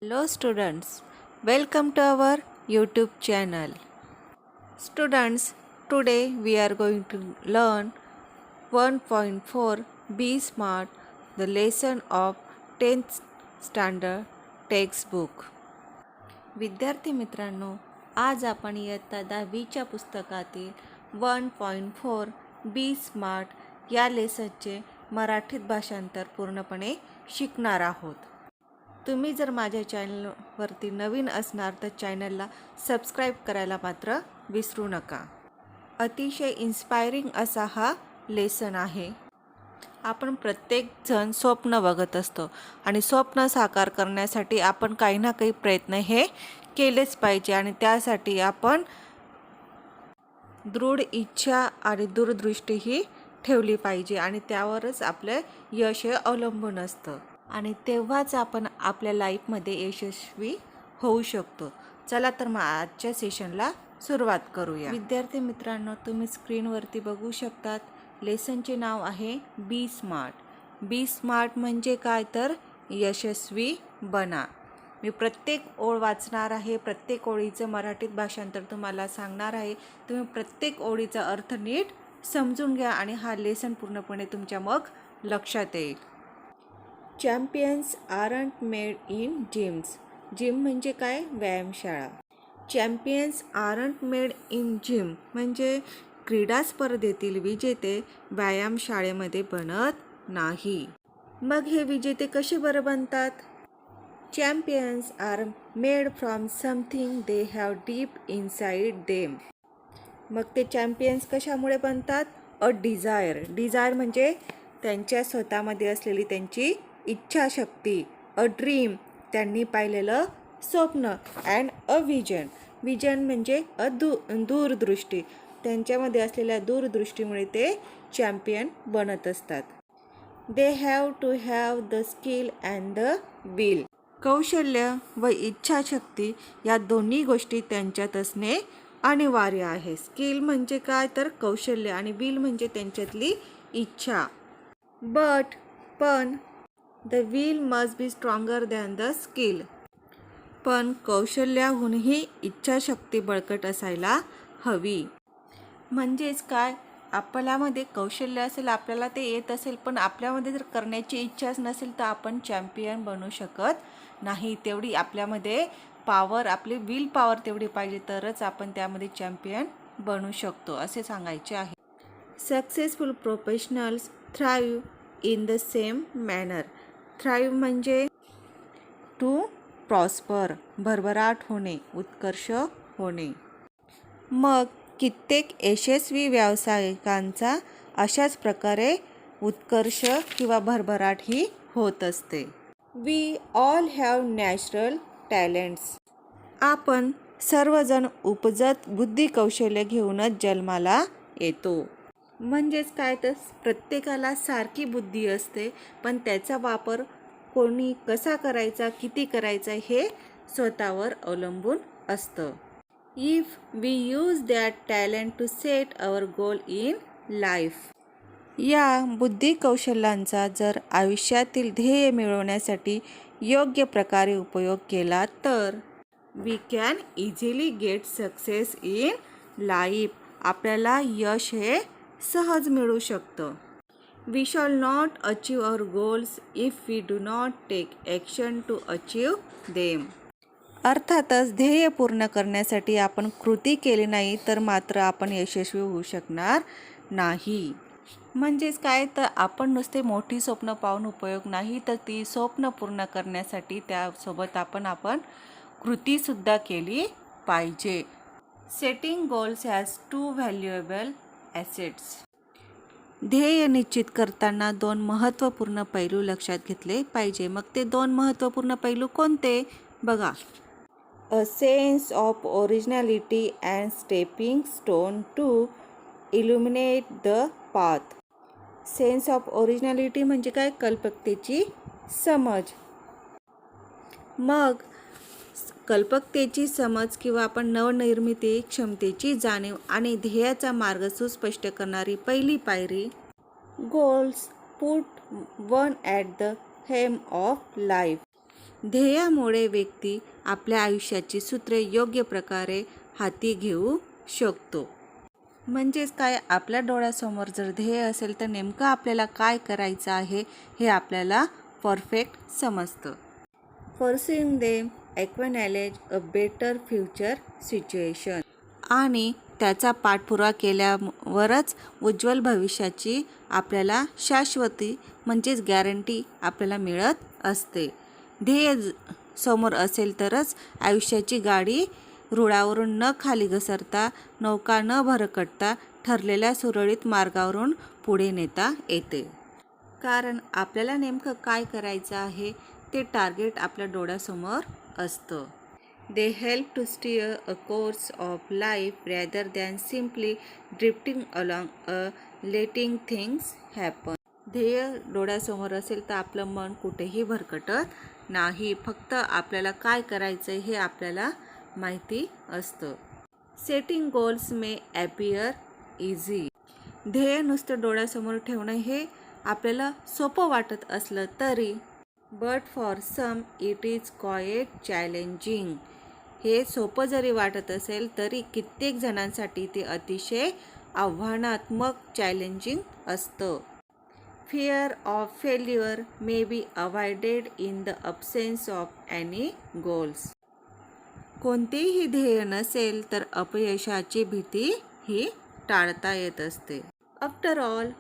Hello students, welcome to our YouTube channel. Students, today we are going to learn 1.4 Be Smart, the lesson of 10th standard textbook. विद्यार्थी मित्रांनो, आज आपण इयत्ता 10वीच्या पुस्तकातील 1.4 बी smart या लेसनचे मराठीत भाषांतर पूर्णपणे शिकणार आहोत. तुम्ही जर माझ्या चॅनलवरती नवीन असणार तर चॅनलला सबस्क्राईब करायला मात्र विसरू नका. अतिशय इन्स्पायरिंग असा हा लेसन आहे. आपण प्रत्येकजण स्वप्न बघत असतो आणि स्वप्न साकार करण्यासाठी आपण काही ना काही प्रयत्न हे केलेच पाहिजे आणि त्यासाठी आपण दृढ इच्छा आणि दूरदृष्टी ही ठेवली पाहिजे आणि त्यावरच आपलं यश हे अवलंबून असतं आणि तेव्हाच आपण आपल्या लाईफमध्ये यशस्वी होऊ शकतो. चला तर मग आजच्या सेशनला सुरुवात करूया. विद्यार्थी मित्रांनो, तुम्ही स्क्रीनवरती बघू शकतात लेसनचे नाव आहे बी स्मार्ट. बी स्मार्ट म्हणजे काय तर यशस्वी बना. मी प्रत्येक ओळ वाचणार आहे, प्रत्येक ओळीचं मराठीत भाषांतर तुम्हाला सांगणार आहे. तुम्ही प्रत्येक ओळीचा अर्थ नीट समजून घ्या आणि हा लेसन पूर्णपणे तुमच्या मग लक्षात येईल. Champions aren't made in gyms. Gym म्हणजे काय? व्यायामशाळा. Champions aren't made in gym म्हणजे क्रीडा स्पर्धेतील विजेते व्यायामशाळेमध्ये बनत नाही. मग हे विजेते कसे बरं बनतात? Champions are made from something they have deep inside them. मग ते चॅम्पियन्स कशामुळे बनतात? अ डिझायर. डिझायर म्हणजे त्यांच्या स्वतःमध्ये असलेली त्यांची इच्छाशक्ती. अ ड्रीम त्यांनी पाहिलेलं स्वप्न. And a vision. विजन म्हणजे दूरदृष्टी. त्यांच्यामध्ये असलेल्या दूरदृष्टीमुळे ते चॅम्पियन बनत असतात. They have to have the skill and the will. कौशल्य व इच्छाशक्ती या दोन्ही गोष्टी त्यांच्यात असणे अनिवार्य आहे. स्किल म्हणजे काय तर कौशल्य आणि विल म्हणजे त्यांच्यातली इच्छा. पण the will must be stronger than the skill. पण कौशल्याहूनही इच्छाशक्ती बळकट असायला हवी. म्हणजेच काय? आपल्यामध्ये कौशल्य असेल, आपल्याला ते येत असेल, पण आपल्यामध्ये जर करण्याची इच्छाच नसेल तर आपण चॅम्पियन बनू शकत नाही. तेवढी आपल्यामध्ये पॉवर, आपली विल पॉवर तेवढी पाहिजे तरच आपण त्यामध्ये चॅम्पियन बनू शकतो असे सांगायचे आहे. Successful professionals thrive in the same manner. Thrive म्हणजे टू प्रॉस्पर, भरभराट होणे, उत्कर्ष होणे. मग कित्येक यशस्वी व्यावसायिकांचा अशाच प्रकारे उत्कर्ष किंवा भरभराट ही होत असते. We all have natural talents. आपण सर्वजण उपजत बुद्धी कौशल्य घेऊनच जन्माला येतो. म्हणजेच काय तर प्रत्येकाला सारखी बुद्धी असते, पण त्याचा वापर कोणी कसा करायचा, किती करायचा हे स्वतःवर अवलंबून असतं. If we use that talent to set our goal in life. या बुद्धी कौशल्यांचा जर आयुष्यातील ध्येय मिळवण्यासाठी योग्य प्रकारे उपयोग केला तर we can easily get success in life. आपल्याला यश हे सहज मिळू शकतं. We shall not achieve our goals if we do not take action to achieve them. अर्थातच ध्येय पूर्ण करण्यासाठी आपण कृती केली नाही तर मात्र आपण यशस्वी होऊ शकणार नाही. म्हणजेच काय तर आपण नुसते मोठी स्वप्न पाहून उपयोग नाही, तर ती स्वप्न पूर्ण करण्यासाठी त्यासोबत आपण कृतीसुद्धा केली पाहिजे. Setting goals has to valuable assets. ध्येय निश्चित करताना 2 महत्त्वपूर्ण पैलू लक्षात घेतले पाहिजे. मग ते 2 महत्त्वपूर्ण पैलू कोणते? बघा. A sense of originality and stepping stone to illuminate the path. Sense of originality म्हणजे काय? कल्पकतेची समज. मग कल्पकतेची समज किंवा आपण नवनिर्मिती क्षमतेची जाणीव आणि ध्येयाचा मार्ग सुस्पष्ट करणारी पहिली पायरी. Goals put one at the helm of life. ध्येयामुळे व्यक्ती आपल्या आयुष्याची सूत्रे योग्य प्रकारे हाती घेऊ शकतो. म्हणजेच काय, आपल्या डोळ्यासमोर जर ध्येय असेल तर नेमकं आपल्याला काय करायचं आहे हे आपल्याला परफेक्ट समजतं. Pursuing them acknowledge a better future situation. आणि त्याचा पाठपुरावा केल्यावरच उज्ज्वल भविष्याची आपल्याला शाश्वती म्हणजेच गॅरंटी आपल्याला मिळत असते. ध्येय समोर असेल तरच आयुष्याची गाडी रुळावरून न खाली घसरता, नौका न भरकटता ठरलेल्या सुरळीत मार्गावरून पुढे नेता येते. कारण आपल्याला नेमकं काय करायचं आहे ते टार्गेट आपल्या डोळ्यासमोर असतं. They help to steer a course of life rather than simply drifting along letting things happen. ध्येय डोळ्यासमोर असेल तर आपलं मन कुठेही भरकटत नाही. फक्त आपल्याला काय करायचं हे आपल्याला माहिती असतं. सेटिंग गोल्स मे appear easy. ध्येय नुसतं डोळ्यासमोर ठेवणं हे आपल्याला सोपं वाटत असलं तरी but for some it is quite challenging. हे सोपं जरी वाटत असेल तरी कित्येक जणांसाठी ते अतिशय आव्हानात्मक चॅलेंजिंग असतं. Fear of failure may be avoided in the absence of any goals. कोणतेही ध्येय नसेल तर अपयशाची भीती ही टाळता येत असते. After all,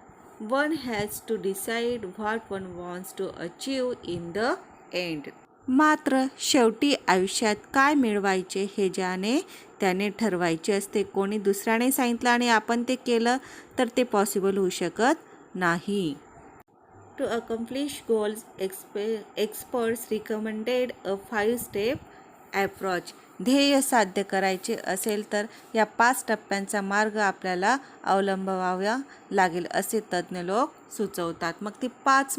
one has to decide what one wants to achieve in the end. मात्र शेवटी आयुष्यात काय मिळवायचे हे ज्याने त्याने ठरवायचे असते. कोणी दुसऱ्याने सांगितलं आणि आपण ते केलं तर ते पॉसिबल होऊ शकत नाही. To accomplish goals experts recommended a 5-step approach. ध्येय साध्य करायचे असेल तर या 5 टप्प्यांचा मार्ग आपल्याला अवलंबावा लागेल असे तज्ज्ञ लोक सुचवतात. मग ती 5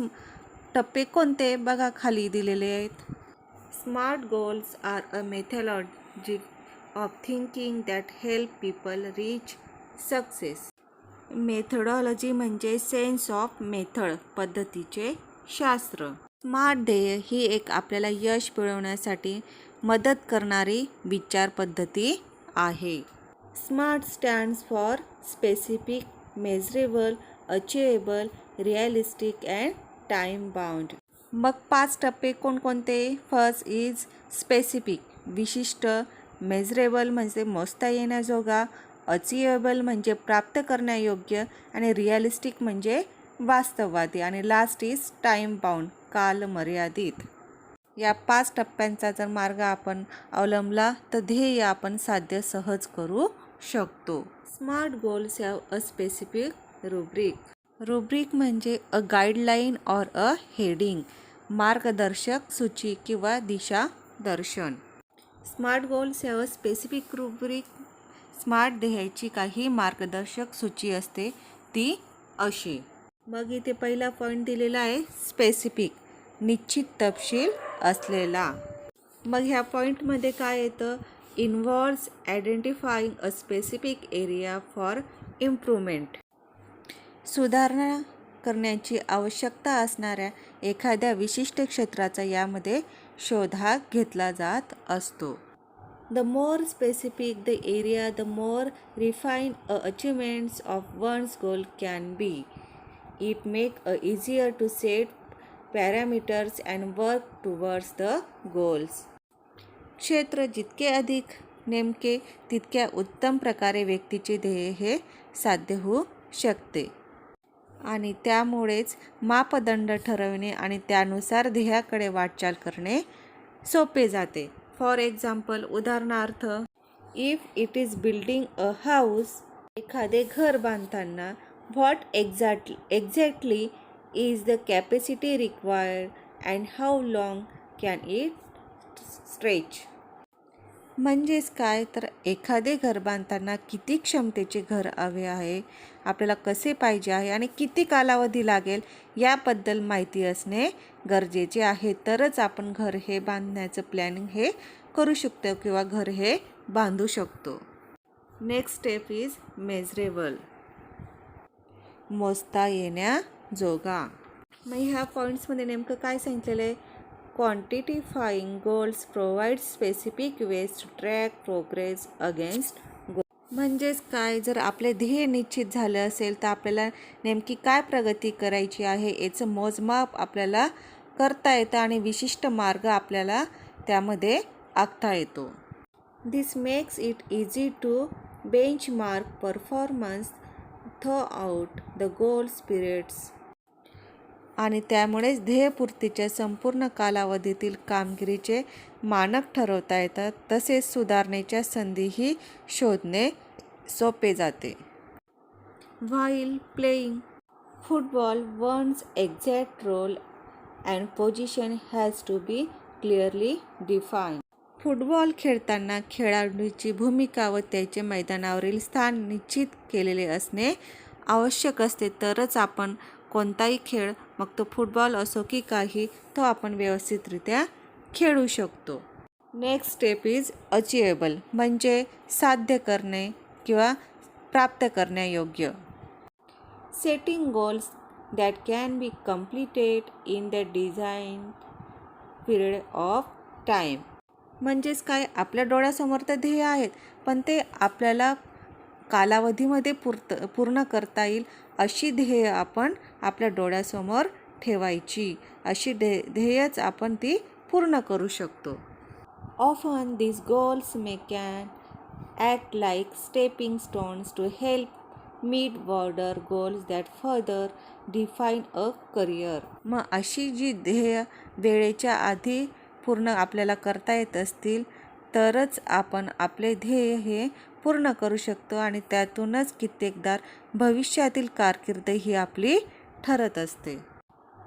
टप्पे कोणते बघा, खाली दिलेले आहेत. Smart goals are a methodology of thinking that help people reach success. Methodology म्हणजे सेन्स ऑफ मेथड, पद्धतीचे शास्त्र. स्मार्ट ध्येय ही एक आपल्याला यश मिळवण्यासाठी मदत करणारी विचार पद्धती आहे. Smart stands for specific, measurable, achievable, realistic and time bound. मग 5 टप्पे कोणकोणते? फर्स्ट इज स्पेसिफिक, विशिष्ट. मेजरेबल म्हणजे मोजता येण्याजोगा. अचिवेबल म्हणजे प्राप्त करण्यायोग्य. आणि रिअलिस्टिक म्हणजे वास्तववादी. आणि लास्ट इज टाइम बाउंड, काल मर्यादित. या 5 टप्प्यांचा जर मार्ग आपण अवलंबला तर ध्येय आपण साध्य सहज करू शकतो. Smart goals have a specific rubric. Rubric म्हणजे a guideline or a heading, मार्गदर्शक सूची किंवा दिशादर्शन. Smart goals have a specific rubric. Smart ध्येयाची काही मार्गदर्शक सूची असते ती अशी. मग इथे पहिला पॉईंट दिलेला आहे स्पेसिफिक, निश्चित तपशील असलेला. मग ह्या पॉईंटमध्ये काय येतं? Involves identifying a specific area for improvement. सुधारणा करण्याची आवश्यकता असणाऱ्या एखाद्या विशिष्ट क्षेत्राचा यामध्ये शोधा घेतला जात असतो. The more specific the area, the more refined a achievements of one's goal can be. It make a easier to set parameters and work towards the goals. क्षेत्र जितके अधिक नेमके तितक्या उत्तम प्रकारे व्यक्तीचे ध्येय हे साध्य होऊ शकते. आणि त्यामुळेच मापदंड ठरवणे आणि त्यानुसार ध्येयाकडे वाटचाल करणे सोपे जाते. फॉर एक्झाम्पल, उदाहरणार्थ, if it is building a house, एखादे घर बांधताना what exactly is the capacity required and how long can it stretch. म्हणजेच काय तर एखादे घर बांधताना किती क्षमतेचे घर हवे आहे, आपल्याला कसे पाहिजे आहे आणि किती कालावधी लागेल याबद्दल माहिती असणे गरजेचे आहे. तरच आपण घर हे बांधण्याचं प्लॅनिंग हे करू शकतो किंवा घर हे बांधू शकतो. नेक्स्ट स्टेप इज मेजरेबल, मोजता येण्याजोगा. मग ह्या पॉईंट्समध्ये नेमकं काय सांगितलेलं आहे? Quantifying goals provide specific ways to track progress against goal. म्हणजेच काय, जर आपले ध्येय निश्चित झाले असेल तर आपल्याला नेमकी काय प्रगती करायची आहे याचं मोजमाप आपल्याला करता येतं आणि विशिष्ट मार्ग आपल्याला त्यामध्ये आखता येतो. This makes it easy to benchmark performance throughout the goals periods. आणि त्यामुळेच ध्येयपूर्तीच्या संपूर्ण कालावधीतील कामगिरीचे मानक ठरवता येतात. तसेच सुधारणेच्या संधीही शोधणे सोपे जाते. While playing football, one's exact role and position has to be clearly defined. Football खेळताना खेळाडूची भूमिका व त्याचे मैदानावरील स्थान निश्चित केलेले असणे आवश्यक असते. तरच आपण कोणताही खेळ, मग तो फुटबॉल असो की काही, तो आपण व्यवस्थितरित्या खेळू शकतो. नेक्स्ट स्टेप इज अचिवेबल, म्हणजे साध्य करणे किंवा प्राप्त करण्यायोग्य. Setting goals that can be completed in the design period of time. म्हणजेच काय, आपल्या डोळ्यासमोर तर ध्येय आहेत, पण ते आपल्याला कालावधीमध्ये पूर्ण करता येईल अशी ध्येय आपण आपल्या डोळ्यासमोर ठेवायची. अशी ध्येयच आपण ती पूर्ण करू शकतो. Often these goals may can act like stepping stones to help meet broader goals that further define a career. मग अशी जी ध्येय वेळेच्या आधी पूर्ण आपल्याला करता येत असतील तरच आपण आपले ध्येय हे पूर्ण करू शकतो आणि त्यातूनच कित्येकदा भविष्यातील कारकीर्द ही आपली ठरत असते.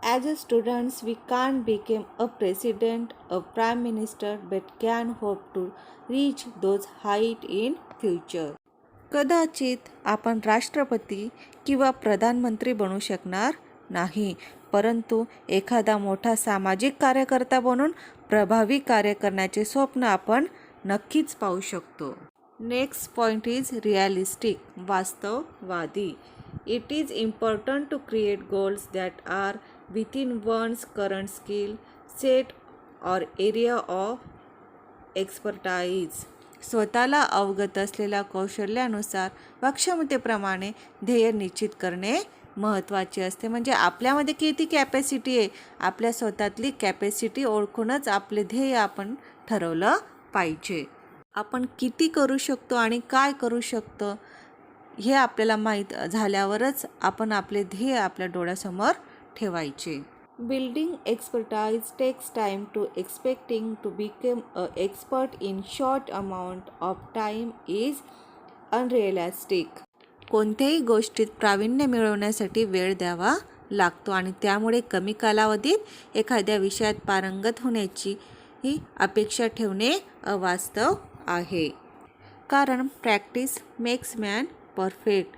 As a students we can't became a president, a prime minister, but can hope to reach those height in future. कदाचित आपण राष्ट्रपती किंवा प्रधानमंत्री बनू शकणार नाही, परंतु एखादा मोठा सामाजिक कार्यकर्ता बनून प्रभावी कार्य करण्याचे स्वप्न आपण नक्कीच पाहू शकतो. नेक्स्ट पॉईंट इज रिअलिस्टिक, वास्तववादी. It is important to create goals that are within one's current skill set or area of expertise. स्वतःला अवगत असलेल्या कौशल्यानुसार व क्षमतेप्रमाणे ध्येय निश्चित करणे महत्त्वाचे असते. म्हणजे आपल्यामध्ये किती कॅपॅसिटी आहे, आपल्या स्वतःतली कॅपॅसिटी ओळखूनच आपले ध्येय आपण ठरवलं पाहिजे. आपण किती करू शकतो आणि काय करू शकतो हे आपल्याला माहीत झाल्यावरच आपण आपले ध्येय आपल्या डोळ्यासमोर ठेवायचे. Building expertise takes time to expecting to become a expert in short amount of time is unrealistic. कोणत्याही गोष्टीत प्रावीण्य मिळवण्यासाठी वेळ द्यावा लागतो आणि त्यामुळे कमी कालावधीत एखाद्या विषयात पारंगत होण्याची ही अपेक्षा ठेवणे अवास्तव आहे. कारण प्रॅक्टिस मेक्स मॅन परफेक्ट.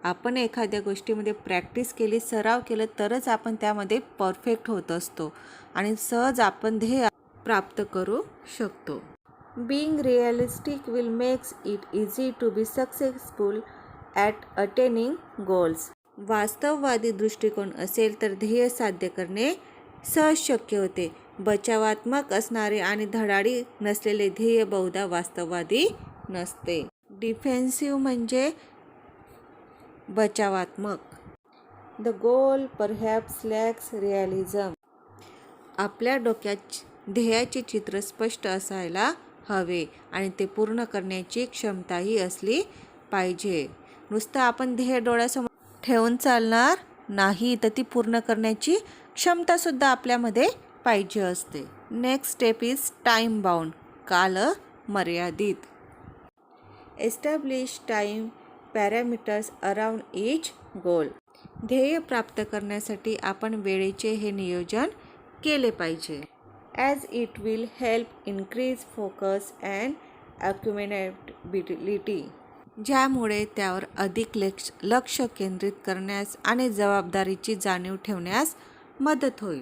आपण एखाद्या गोष्टीमध्ये प्रॅक्टिस केली, सराव केलं तरच आपण त्यामध्ये परफेक्ट होत असतो आणि सहज आपण ध्येय प्राप्त करू शकतो. Being realistic will makes it easy to be successful at attaining goals. वास्तववादी दृष्टिकोन असेल तर ध्येय साध्य करणे सहज शक्य होते. बचावात्मक असणारे आणि धडाडी नसलेले ध्येय बहुधा वास्तववादी नसते. डिफेन्सिव्ह म्हणजे बचावात्मक. The goal perhaps lacks realism. आपल्या डोक्यात ध्येयाचे चित्र स्पष्ट असायला हवे आणि ते पूर्ण करण्याची क्षमताही असली पाहिजे. नुसतं आपण ध्येय डोळ्यासमोर ठेवून चालणार नाही, तर ती पूर्ण करण्याची क्षमतासुद्धा आपल्यामध्ये पाहिजे असते. Next step is time bound, काल मर्यादित. Establish time parameters around each goal. ध्येय प्राप्त करण्यासाठी आपण वेळेचे हे नियोजन केले पाहिजे. As it will help increase focus and accountability. ज्यामुळे त्यावर अधिक लक्ष केंद्रित करण्यास आणि जबाबदारीची जाणीव ठेवण्यास मदत होईल.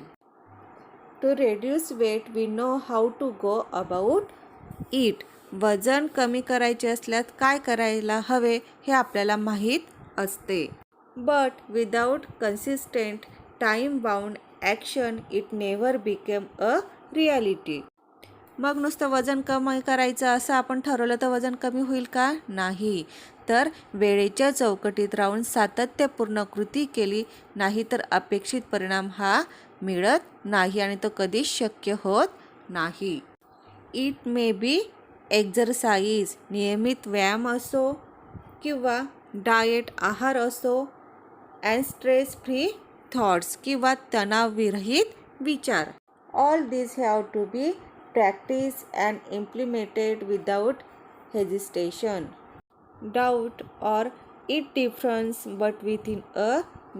To reduce weight we know how to go about it. वजन कमी करायचे असल्यास काय करायला हवे हे आपल्याला माहीत असते. But without consistent time bound action it never become a reality. मग नुसतं वजन कमी करायचं असं आपण ठरवलं तर वजन कमी होईल का? नाही. तर वेळेच्या चौकटीत राहून सातत्यपूर्ण कृती केली नाही तर अपेक्षित परिणाम हा मिळत नाही आणि तो कधीच शक्य होत नाही. इट मे बी एक्झरसाइज, नियमित व्यायाम असो किंवा डाएट आहार असो, अँड स्ट्रेस फ्री थॉट्स किंवा तणावविरहित विचार. All this have to be practiced and implemented without hesitation, doubt or indifference but within a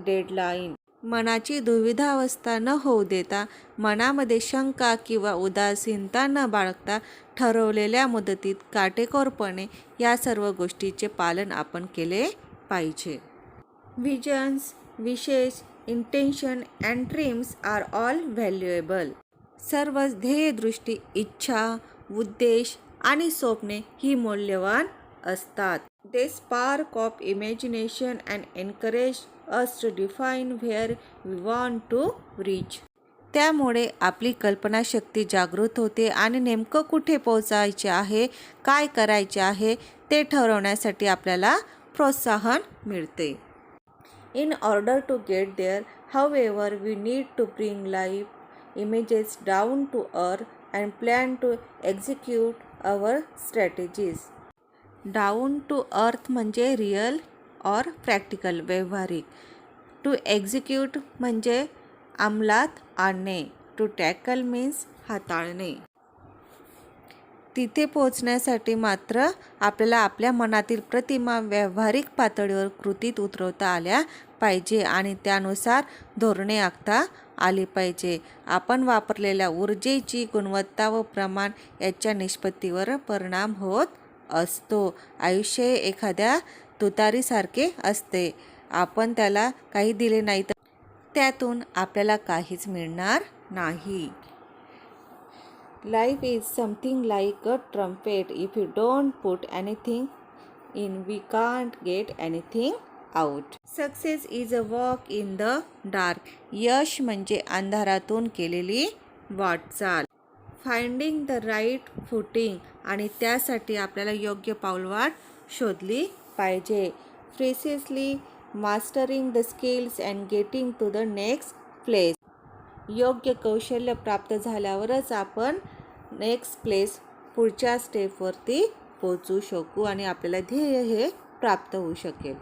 deadline. मनाची दुविधावस्था न होऊ देता, मनामध्ये शंका किंवा उदासीनता न बाळगता ठरवलेल्या मुदतीत काटेकोरपणे या सर्व गोष्टीचे पालन आपण केले पाहिजे. Visions, wishes, intention and dreams are all valuable. सर्व ध्येयदृष्टी, इच्छा, उद्देश आणि स्वप्ने ही मौल्यवान असतात. They spark of imagination and encourage us to define where we want to reach. त्यामुळे आपली कल्पनाशक्ती जागृत होते आणि नेमकं कुठे पोहोचायचे आहे, काय करायचे आहे ते ठरवण्यासाठी आपल्याला प्रोत्साहन मिळते. In order to get there, however, we need to bring life images down to earth and plan to execute our strategies. Down to earth म्हणजे रिअल और प्रॅक्टिकल, व्यावहारिक. टू एक्झिक्यूट म्हणजे अंमलात आणणे. टू टॅकल मीन्स हाताळणे. तिथे पोहोचण्यासाठी मात्र आपल्याला आपल्या मनातील प्रतिमा व्यावहारिक पातळीवर कृतीत उतरवता आल्या पाहिजे आणि त्यानुसार धोरणे आखता आली पाहिजे. आपण वापरलेल्या ऊर्जेची गुणवत्ता व प्रमाण याच्या निष्पत्तीवर परिणाम होत असतो. आयुष्य एखाद्या तुतारीसारखे असते. आपण त्याला काही दिले नाही तर त्यातून आपल्याला काहीच मिळणार नाही. Life is something like a trumpet. If you don't put anything in, we can't get anything out. Success is a walk in the dark. यश म्हणजे अंधारातून केलेली वाटचाल. Finding the right footing, आणि त्यासाठी आपल्याला योग्य पाऊलवाट शोधली पाहिजे. Precisely mastering the skills and getting to the next place. योग्य कौशल्य प्राप्त झाल्यावरच आपण नेक्स्ट प्लेस, पुढच्या स्टेपवरती पोचू शकू आणि आपल्याला ध्येय हे प्राप्त होऊ शकेल.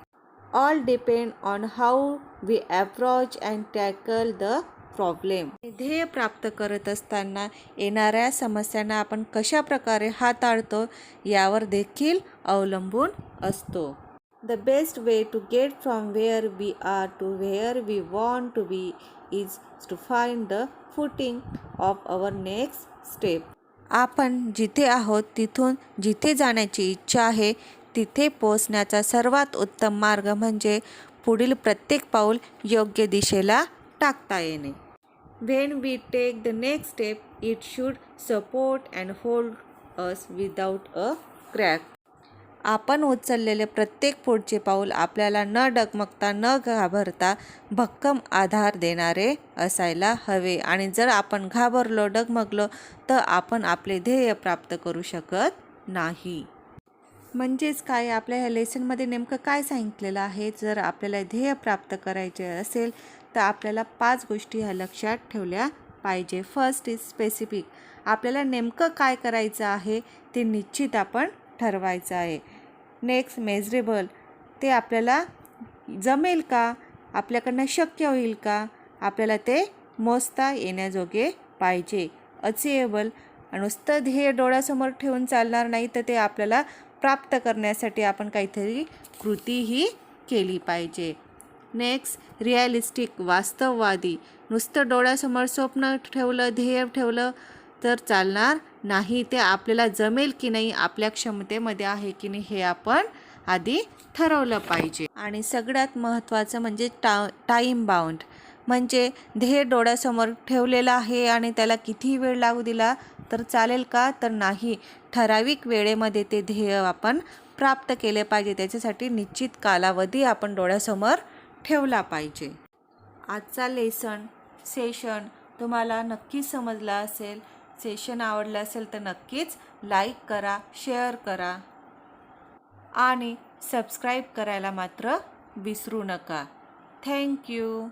All depend on how we approach and tackle the problem. ध्येय प्राप्त करत असताना येणाऱ्या समस्यांना आपण कशा प्रकारे हाताळतो यावर देखील अवलंबून असतो. The best way to get from where we are to where we want to be is to find the footing of our next step. आपण जिथे आहोत तिथून जिथे जाण्याची इच्छा आहे तिथे पोहोचण्याचा सर्वात उत्तम मार्ग म्हणजे पुढील प्रत्येक पाऊल योग्य दिशेला टाकता येणे. When we take the next step, it should support and hold us without a crack. आपण उचललेले प्रत्येक पुढचे पाऊल आपल्याला न डगमगता न घाबरता भक्कम आधार देणारे असायला हवे आणि जर आपण घाबरलो, डगमगलो तर आपण आपले ध्येय प्राप्त करू शकत नाही. म्हणजेच काय, आपल्या ह्या लेसनमध्ये नेमकं काय सांगितलेलं आहे, जर आपल्याला ध्येय प्राप्त करायचे असेल तर आपल्याला 5 गोष्टी ह्या लक्षात ठेवल्या पाहिजे. First is specific. आपल्याला नेमकं काय करायचं आहे ते निश्चित आपण ठरवायचं आहे. Next measurable. ते आपल्याला जमेल का, आपल्याकडनं शक्य होईल का, आपल्याला ते मोजता येण्याजोगे पाहिजे. अचिएबल. नुसतं ध्येय डोळ्यासमोर ठेवून चालणार नाही तर ते आपल्याला प्राप्त करण्यासाठी आपण काहीतरी कृतीही केली पाहिजे. Next realistic. वास्तववादी. नुसतं डोळ्यासमोर स्वप्न ठेवलं, ध्येय ठेवलं तर चालणार नाही. ते आपल्याला जमेल की नाही, आपल्या क्षमतेमध्ये आहे की नाही हे आपण आधी ठरवलं पाहिजे. आणि सगळ्यात महत्त्वाचं म्हणजे टाईम बाउंड. म्हणजे ध्येय डोळ्यासमोर ठेवलेलं आहे आणि त्याला किती वेळ लागू दिला तर चालेल का, तर नाही. ठराविक वेळेमध्ये ते ध्येय आपण प्राप्त केले पाहिजे. त्याच्यासाठी निश्चित कालावधी आपण डोळ्यासमोर ठेवला पाहिजे. आजचा सेशन तुम्हाला नक्की समजला असेल. सेशन आवडलं असेल तर नक्कीच लाईक करा, शेअर करा आणि सबस्क्राईब करायला मात्र विसरू नका. थँक्यू.